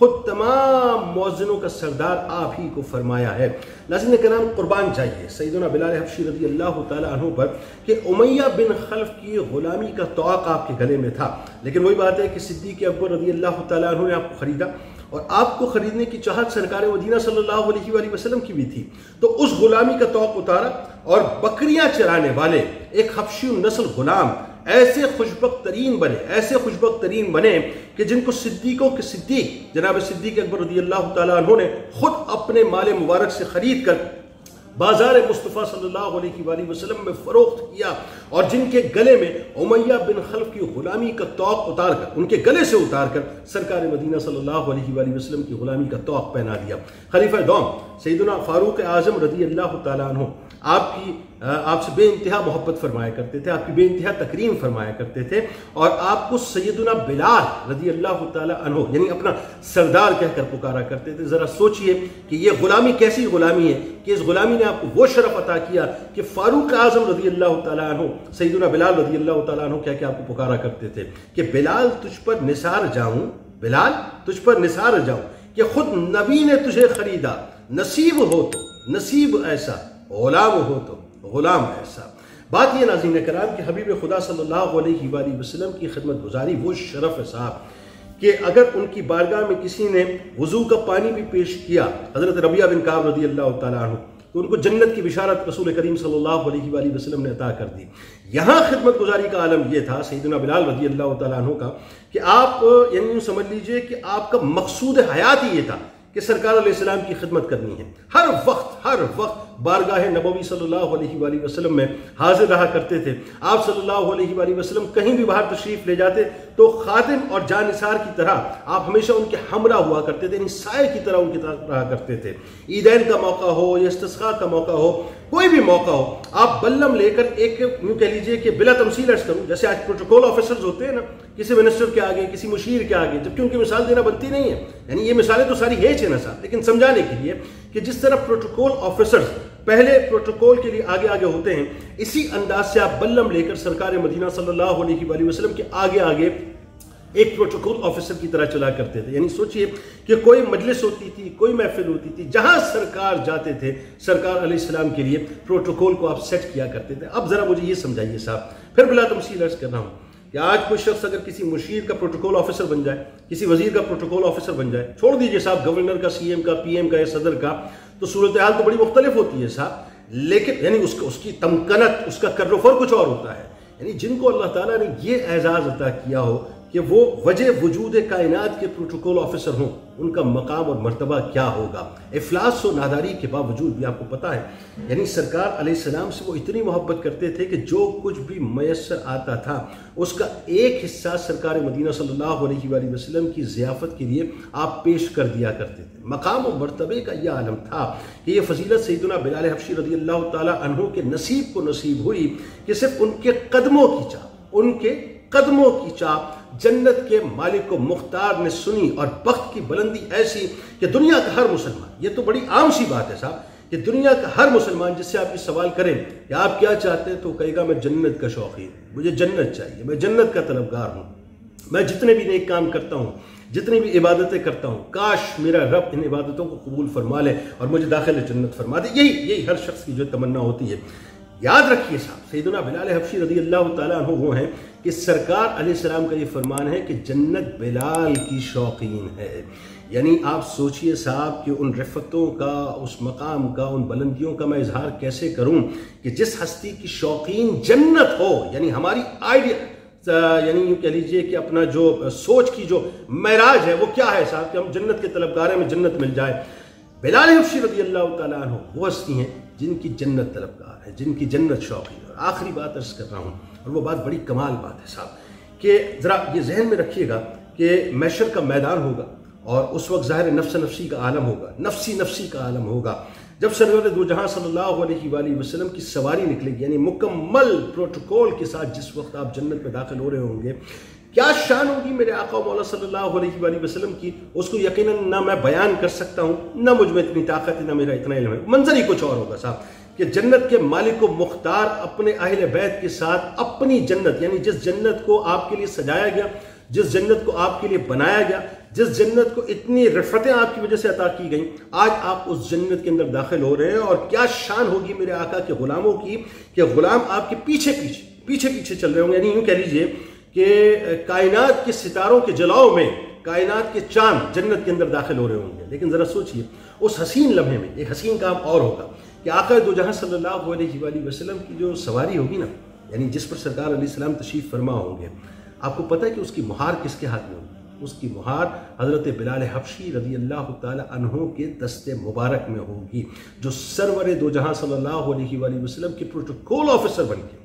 خود تمام مؤذنوں کا سردار آپ ہی کو فرمایا ہے۔ ناظرین کرام، قربان جائیے سیدنا بلال حبشی رضی اللہ تعالیٰ عنہ پر کہ امیہ بن خلف کی غلامی کا توق آپ کے گلے میں تھا، لیکن وہی بات ہے کہ صدیق اکبر رضی اللہ تعالیٰ عنہ نے آپ کو خریدا، اور آپ کو خریدنے کی چاہت سرکار مدینہ صلی اللہ علیہ وآلہ وسلم کی بھی تھی، تو اس غلامی کا توق اتارا اور بکریاں چرانے والے ایک حبشی النسل غلام ایسے خوشبخت ترین بنے کہ جن کو صدیقوں کے صدیق جناب صدیق اکبر رضی اللہ تعالیٰ عنہ نے خود اپنے مال مبارک سے خرید کر بازار مصطفیٰ صلی اللہ علیہ وآلہ وسلم میں فروخت کیا، اور جن کے گلے میں امیہ بن خلف کی غلامی کا توق اتار کر، ان کے گلے سے اتار کر سرکار مدینہ صلی اللہ علیہ وآلہ وسلم کی غلامی کا توق پہنا دیا۔ خلیفہ دوم سیدنا فاروق اعظم رضی اللہ تعالیٰ عنہ آپ سے بے انتہا محبت فرمایا کرتے تھے، آپ کی بے انتہا تکریم فرمایا کرتے تھے، اور آپ کو سیدنا بلال رضی اللہ تعالیٰ عنہ یعنی اپنا سردار کہہ کر پکارا کرتے تھے۔ ذرا سوچئے کہ یہ غلامی کیسی غلامی ہے کہ اس غلامی نے آپ کو وہ شرف عطا کیا کہ فاروق اعظم رضی اللہ تعالیٰ عنہ سیدنا بلال رضی اللہ تعالیٰ عنہ کیا کہ آپ کو پکارا کرتے تھے کہ بلال تجھ پر نثار جاؤں، بلال تجھ پر نثار جاؤں کہ خود نبی نے تجھے خریدا، نصیب ہو تو نصیب ایسا، غلام ہو تو غلام ایسا۔ بات یہ ناظرین کرام کہ حبیب خدا صلی اللہ علیہ وآلہ وسلم کی خدمت گزاری وہ شرف ہے صاحب کہ اگر ان کی بارگاہ میں کسی نے وضو کا پانی بھی پیش کیا، حضرت ربیعہ بن کعب رضی اللہ تعالیٰ عنہ، تو ان کو جنت کی بشارت رسول کریم صلی اللہ علیہ وآلہ وسلم نے عطا کر دی۔ یہاں خدمت گزاری کا عالم یہ تھا سیدنا بلال رضی اللہ تعالیٰ عنہ کا کہ آپ یعنی سمجھ لیجئے کہ آپ کا مقصود حیات ہی یہ تھا کہ سرکار علیہ السلام کی خدمت کرنی ہے، ہر وقت بارگاہ نبوی صلی اللہ علیہ وآلہ وسلم میں حاضر رہا کرتے تھے۔ آپ صلی اللہ علیہ وآلہ وسلم کہیں بھی باہر تشریف لے جاتے تو خادم اور جانثار کی طرح آپ ہمیشہ ان کے ہمراہ ہوا کرتے تھے، یعنی سائے کی طرح ان کے ساتھ رہا کرتے تھے۔ عیدین کا موقع ہو یا استسقاء کا موقع ہو، کوئی بھی موقع ہو، آپ بلم لے کر ایک یوں کہہ لیجئے کہ بلا تمثیل عرض کروں، جیسے آج پروٹوکول آفیسرز ہوتے ہیں نا، کسی منسٹر کے آگے، کسی مشیر کے آگے، جبکہ ان کی مثال دینا بنتی نہیں ہے، یعنی یہ مثالیں تو ساری ہیچ ہے نا صاحب، لیکن سمجھانے کے لیے کہ جس طرح پروٹوکول آفیسرز پہلے پروٹوکول کے لیے آگے ہوتے ہیں، اسی انداز سے آپ بلم لے کر سرکار مدینہ صلی اللہ علیہ وآلہ وسلم کے آگے ایک پروٹوکول آفیسر کی طرح چلا کرتے تھے۔ یعنی سوچئے کہ کوئی مجلس ہوتی تھی، کوئی محفل ہوتی تھی، جہاں سرکار جاتے تھے سرکار علیہ السلام کے لیے پروٹوکول کو آپ سیٹ کیا کرتے تھے۔ اب ذرا مجھے یہ سمجھائیے صاحب، پھر بلا تمثیل عرض کر رہا ہوں کہ آج کوئی شخص اگر کسی مشیر کا پروٹوکول آفیسر بن جائے، کسی وزیر کا پروٹوکول آفیسر بن جائے، چھوڑ دیجئے صاحب گورنر کا، سی ایم کا، پی ایم کا یا صدر کا، تو صورتحال تو بڑی مختلف ہوتی ہے صاحب، لیکن یعنی اس کی تمکنت، اس کا کر و فر کچھ اور ہوتا ہے۔ یعنی جن کو اللہ تعالیٰ نے یہ اعزاز عطا کیا ہو کہ وہ وجہ وجود کائنات کے پروٹوکول آفیسر ہوں، ان کا مقام اور مرتبہ کیا ہوگا۔ افلاس و ناداری کے باوجود بھی آپ کو پتہ ہے، یعنی سرکار علیہ السلام سے وہ اتنی محبت کرتے تھے کہ جو کچھ بھی میسر آتا تھا اس کا ایک حصہ سرکار مدینہ صلی اللہ علیہ وآلہ وسلم کی ضیافت کے لیے آپ پیش کر دیا کرتے تھے۔ مقام و مرتبے کا یہ عالم تھا کہ یہ فضیلت سیدنا بلال حبشی رضی اللہ تعالیٰ عنہ کے نصیب کو نصیب ہوئی کہ صرف ان کے قدموں کی چاپ جنت کے مالک و مختار نے سنی، اور بخت کی بلندی ایسی کہ دنیا کا ہر مسلمان، یہ تو بڑی عام سی بات ہے صاحب کہ دنیا کا ہر مسلمان جس سے آپ یہ سوال کریں کہ آپ کیا چاہتے ہیں تو کہے گا میں جنت کا شوقین، مجھے جنت چاہیے، میں جنت کا طلبگار ہوں، میں جتنے بھی نیک کام کرتا ہوں، جتنی بھی عبادتیں کرتا ہوں، کاش میرا رب ان عبادتوں کو قبول فرما لے اور مجھے داخل جنت فرما دے۔ یہی ہر شخص کی جو تمنا ہوتی ہے۔ یاد رکھیے صاحب، سیدنا بلال حبشی رضی اللہ تعالیٰ عنہ وہ ہیں کہ سرکار علیہ السلام کا یہ فرمان ہے کہ جنت بلال کی شوقین ہے۔ یعنی آپ سوچئے صاحب کہ ان رفتوں کا، اس مقام کا، ان بلندیوں کا میں اظہار کیسے کروں کہ جس ہستی کی شوقین جنت ہو، یعنی ہماری یعنی یوں کہہ لیجئے کہ اپنا جو سوچ کی جو معراج ہے وہ کیا ہے صاحب کہ ہم جنت کے طلبگار ہیں، ہمیں جنت مل جائے۔ بلال حبشی رضی اللہ تعالیٰ عنہ وہ ہستی ہیں جن کی جنت طلبگار ہے، جن کی جنت شوقین ہے۔ اور آخری بات عرض کر رہا ہوں، اور وہ بات بڑی کمال بات ہے صاحب کہ ذرا یہ ذہن میں رکھیے گا کہ محشر کا میدان ہوگا اور اس وقت ظاہر نفسی کا عالم ہوگا، نفسی کا عالم ہوگا۔ جب سرور دو جہاں صلی اللہ علیہ وآلہ وسلم کی سواری نکلے گی، یعنی مکمل پروٹوکول کے ساتھ جس وقت آپ جنت میں داخل ہو رہے ہوں گے، کیا شان ہوگی میرے آقا و مولا صلی اللہ علیہ وآلہ وسلم کی، اس کو یقیناً نہ میں بیان کر سکتا ہوں، نہ مجھ میں اتنی طاقت ہے، نہ میرا اتنا علم ہے۔ منظر ہی کچھ اور ہوگا صاحب کہ جنت کے مالک و مختار اپنے اہل بیت کے ساتھ اپنی جنت، یعنی جس جنت کو آپ کے لیے سجایا گیا، جس جنت کو آپ کے لیے بنایا گیا، جس جنت کو اتنی رفتیں آپ کی وجہ سے عطا کی گئیں، آج آپ اس جنت کے اندر داخل ہو رہے ہیں، اور کیا شان ہوگی میرے آقا کے غلاموں کی کہ غلام آپ کے پیچھے پیچھے چل رہے ہوں گے. یعنی یوں کہہ لیجئے کہ کائنات کے ستاروں کے جلاؤ میں کائنات کے چاند جنت کے اندر داخل ہو رہے ہوں گے. لیکن ذرا سوچئے اس حسین لمحے میں ایک حسین کام اور ہوگا کہ آقا دو جہاں صلی اللہ علیہ وآلہ وسلم کی جو سواری ہوگی نا، یعنی جس پر سرکار علیہ السلام تشریف فرما ہوں گے، آپ کو پتہ ہے کہ اس کی مہار کس کے ہاتھ میں ہوگی؟ اس کی مہار حضرت بلال حبشی رضی اللہ تعالی عنہ کے دست مبارک میں ہوگی، جو سرور دو جہاں صلی اللہ علیہ وآلہ وسلم کے پروٹوکول آفیسر بن کے،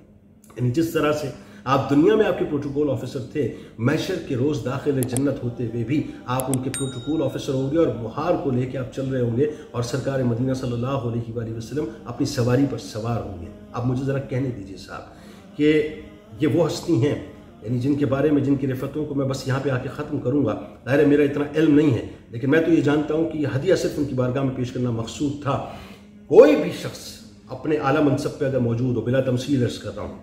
یعنی جس طرح سے آپ دنیا میں آپ کے پروٹوکول آفیسر تھے، محشر کے روز داخل جنت ہوتے ہوئے بھی آپ ان کے پروٹوکول آفیسر ہوں گے، اور مہار کو لے کے آپ چل رہے ہوں گے، اور سرکار مدینہ صلی اللہ علیہ وآلہ وسلم اپنی سواری پر سوار ہوں گے. اب مجھے ذرا کہنے دیجئے صاحب کہ یہ وہ ہستی ہیں یعنی جن کے بارے میں، جن کی رفتوں کو میں بس یہاں پہ آ کے ختم کروں گا. ظاہر ہے میرا اتنا علم نہیں ہے، لیکن میں تو یہ جانتا ہوں کہ یہ ہدیہ صرف ان کی بارگاہ میں پیش کرنا مقصود تھا. کوئی بھی شخص اپنے اعلیٰ منصب پہ اگر موجود ہو، بلا تمثیل عرض کر رہا ہوں،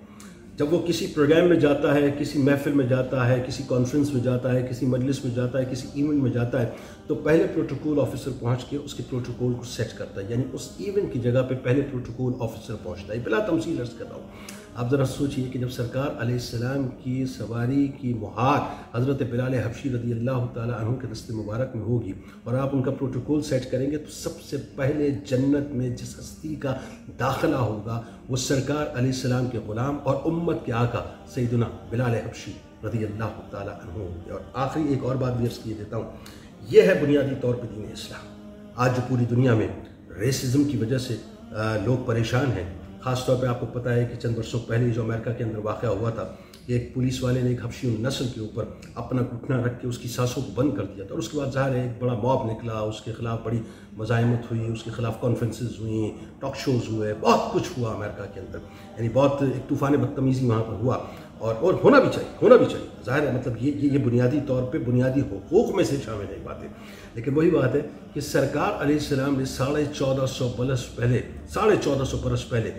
جب وہ کسی پروگرام میں جاتا ہے، کسی محفل میں جاتا ہے، کسی کانفرنس میں جاتا ہے، کسی مجلس میں جاتا ہے، کسی ایونٹ میں جاتا ہے، تو پہلے پروٹوکول آفیسر پہنچ کے اس کے پروٹوکول کو سیٹ کرتا ہے. یعنی اس ایونٹ کی جگہ پہ پہلے پروٹوکول آفیسر پہنچتا ہے. بلا تمثیل عرض کر رہا ہوں. آپ ذرا سوچئے کہ جب سرکار علیہ السلام کی سواری کی مہار حضرت بلال حبشی رضی اللہ تعالی عنہ کے دست مبارک میں ہوگی، اور آپ ان کا پروٹوکول سیٹ کریں گے، تو سب سے پہلے جنت میں جس ہستی کا داخلہ ہوگا وہ سرکار علیہ السلام کے غلام اور امت کے آقا سیدنا بلال حبشی رضی اللہ تعالی عنہ ہوگی. اور آخری ایک اور بات بھی عرض کیے دیتا ہوں، یہ ہے بنیادی طور پہ دین اسلام. آج جو پوری دنیا میں ریسزم کی وجہ سے لوگ پریشان ہیں، خاص طور پہ آپ کو پتہ ہے کہ چند برسوں پہلے جو امریکہ کے اندر واقعہ ہوا تھا کہ ایک پولیس والے نے ایک حبشی النسل کے اوپر اپنا گھٹنا رکھ کے اس کی سانسوں کو بند کر دیا تھا، اور اس کے بعد ظاہر ہے ایک بڑا موب نکلا، اس کے خلاف بڑی مزاحمت ہوئی، اس کے خلاف کانفرنسز ہوئیں، ٹاک شوز ہوئے، بہت کچھ ہوا امریکہ کے اندر. یعنی بہت ایک طوفان بدتمیزی وہاں پر ہوا، اور ہونا بھی چاہیے. ظاہر ہے مطلب یہ بنیادی طور پہ بنیادی حقوق میں سے شامل ہے باتیں. لیکن وہی بات ہے کہ سرکار علیہ السلام نے 1450 برس پہلے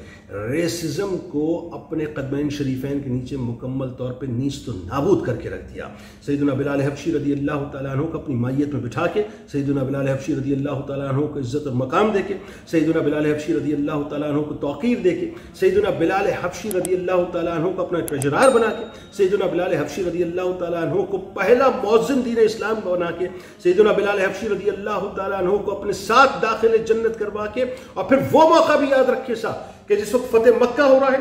ریسزم کو اپنے قدمین شریفین کے نیچے مکمل طور پہ نیست و نابود کر کے رکھ دیا. سیدنا بلال حبشی رضی اللہ تعالیٰ عنہ کو اپنی مائیت میں بٹھا کے، سیدنا بلال حبشی رضی اللہ تعالیٰ عنہ کو عزت اور مقام دے کے، سیدنا بلال حبشی رضی اللہ تعالیٰ عنہ کو توقیر دے کے، سیدنا بلال حبشی رضی اللہ تعالیٰ عنہ کو اپنا ٹریجرار بنا کے، سیدنا بلال حبشی رضی اللہ تعالیٰ عنہ کو پہلا مؤذن دین اسلام بنا کے، سیدنا بلال حبشی رضی اللہ تعالیٰ عنہ کو اپنے ساتھ داخل جنت کروا کے، اور پھر وہ موقع بھی یاد رکھے صاحب کہ جس وقت فتح مکہ ہو رہا ہے،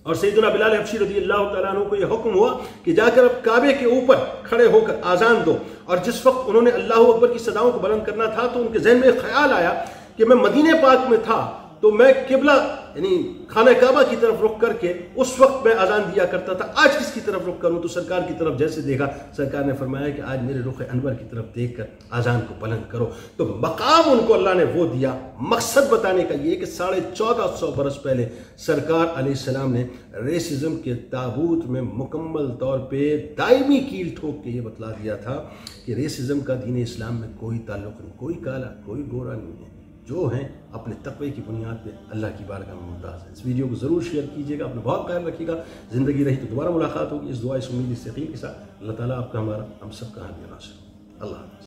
اور سیدنا بلال حبشی رضی اللہ تعالیٰ عنہ کو یہ حکم ہوا کہ جا کر اب کعبے کے اوپر کھڑے ہو کر آذان دو. اور جس وقت انہوں نے اللہ اکبر کی صداؤں کو بلند کرنا تھا تو ان کے ذہن میں ایک خیال آیا کہ میں مدینہ پاک میں تھا تو میں قبلہ یعنی خانہ کعبہ کی طرف رخ کر کے اس وقت میں اذان دیا کرتا تھا، آج کس کی طرف رخ کروں؟ تو سرکار کی طرف جیسے دیکھا، سرکار نے فرمایا کہ آج میرے رخ انور کی طرف دیکھ کر اذان کو بلند کرو. تو مقام ان کو اللہ نے وہ دیا. مقصد بتانے کا یہ کہ 1450 برس پہلے سرکار علیہ السلام نے ریسزم کے تابوت میں مکمل طور پہ دائمی کیل ٹھوک کے یہ بتلا دیا تھا کہ ریسزم کا دین اسلام میں کوئی تعلق نہیں، کوئی کالا کوئی گورا نہیں ہے، جو ہیں اپنے تقوی کی بنیاد پہ اللہ کی بارگاہ میں ممتاز ہیں. اس ویڈیو کو ضرور شیئر کیجیے گا، اپنا بہت خیال رکھیے گا. زندگی رہی تو دوبارہ ملاقات ہوگی. اس دعا اس امید اس یقین کے ساتھ اللہ تعالیٰ آپ کا ہم سب کا حامی ناصر. اللہ حافظ.